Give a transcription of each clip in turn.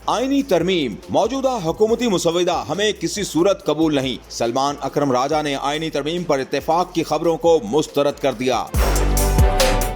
आईनी तरमीम, मौजूदा हुकूमती मुसव्विदा हमें किसी सूरत कबूल नहीं। सलमान अकरम राजा ने आईनी तरमीम पर इत्तेफाक की खबरों को मुस्तरद कर दिया।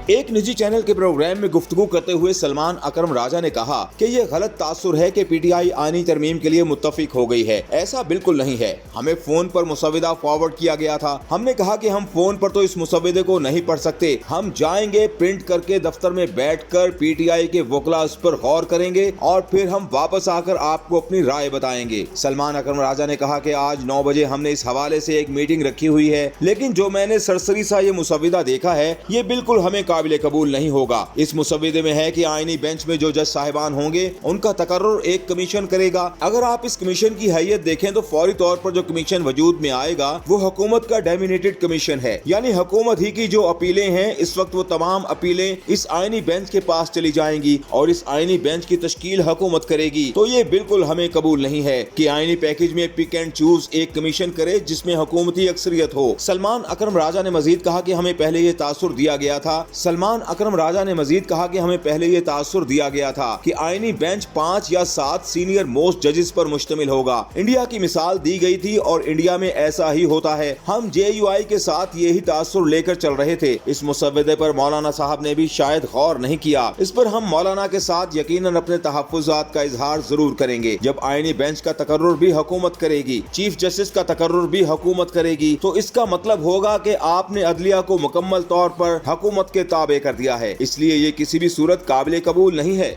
एक निजी चैनल के प्रोग्राम में गुफ्तगू करते हुए सलमान अकरम राजा ने कहा कि ये गलत तासुर है कि पीटीआई आईनी तरमीम के लिए मुत्तफिक हो गई है। ऐसा बिल्कुल नहीं है। हमें फोन पर मुसव्विदा फॉरवर्ड किया गया था। हमने कहा कि हम फोन पर तो इस मुसव्विदे को नहीं पढ़ सकते, हम जाएंगे, प्रिंट करके दफ्तर में बैठकर पीटीआई के वकला इस पर गौर करेंगे और फिर हम वापस आकर आपको अपनी राय बताएंगे। सलमान अकरम राजा ने कहा कि आज 9 बजे हमने इस हवाले से एक मीटिंग रखी हुई है, लेकिन जो मैंने सरसरी सा ये मुसव्विदा देखा है ये बिल्कुल हमें काबिल कबूल नहीं होगा। इस मुसव्विदे में है कि आईनी बेंच में जो जज साहिबान होंगे उनका तकर्रुर एक कमीशन करेगा। अगर आप इस कमीशन की हैयत देखें तो फौरी तौर पर जो कमीशन वजूद में आएगा वो हुकूमत का डेमिनेटेड कमीशन है, यानी हुकूमत ही की जो अपीलें हैं इस वक्त वो तमाम अपीलें इस आईनी बेंच के पास चली जाएंगी और इस आईनी बेंच की तश्कील हुकूमत करेगी। तो ये बिल्कुल हमें कबूल नहीं है कि आईनी पैकेज में पिक एंड चूज एक कमीशन करे जिसमें हुकूमती अक्सरियत हो। सलमान अकरम राजा ने मजीद कहा कि हमें पहले ये तासुर दिया गया था। सलमान अकरम राजा ने मजीद कहा कि हमें पहले ये तासुर दिया गया था कि आईनी बेंच 5 या 7 सीनियर मोस्ट जजेस पर मुश्तमिल होगा। इंडिया की मिसाल दी गई थी और इंडिया में ऐसा ही होता है। हम JUI के साथ यही तासुर लेकर चल रहे थे। इस मुसव्विदे पर मौलाना साहब ने भी शायद गौर नहीं किया। इस पर हम मौलाना के साथ यकीनन अपने तहफ्फुज़ात का इजहार जरूर करेंगे। जब आईनी बेंच का तकर्रुर भी हुकूमत करेगी, चीफ जस्टिस का तकर्रुर भी हुकूमत करेगी, तो इसका मतलब होगा कि आपने अदलिया को मुकम्मल तौर पर हुकूमत के ताबे कर दिया है। इसलिए ये किसी भी सूरत काबिल कबूल नहीं है।